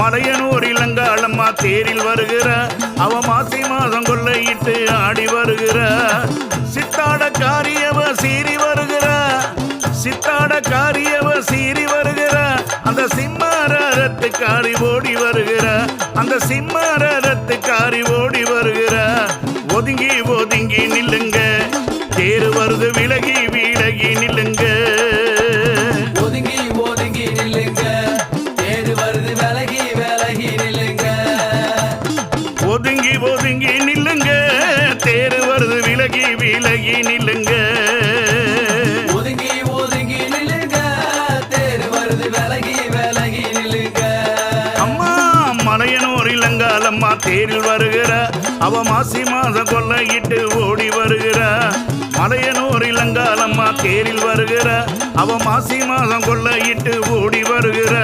மலையனூர் இளங்காளம்மா தேரில் வருகிற அவ மாசி மாதம் கொள்ளையிட்டு ஆடி வருகிற சித்தாட காரியவ சீறி வருகிற சித்தாட காரியவ சீறி வருகிற அந்த சிம்மரத்துக்காரி ஓடி வருகிற அந்த சிம்மரத்துக்காரி ஓடி வருகிற ஒதுங்கி ஒதுங்கி நில்லுங்க தேரு வருது விலகி விலகி நில்லுங்க ஒதுங்கி ஒதுங்கி நில்லுங்க தேரு வருது விலகி விலகி நில்லுங்க ஒதுங்கி ஒதுங்கி நில்லுங்க தேரு வருது விலகி விலகி நில்லுங்க ஒதுங்கி ஒதுங்கி நில்லுங்க தேரு வருது விலகி விலகி நில்லுங்க அம்மா மலையனூர் இளங்காளம்மா தேரில் வருகிற அவ மாசி மாதம் கொள்ளையிட்டு ஓடி வருகிற மலையனூர் இளங்காளம்மா தேரில் வருகிற அவ மாசி மாதம் கொள்ளையிட்டு ஓடி வருகிற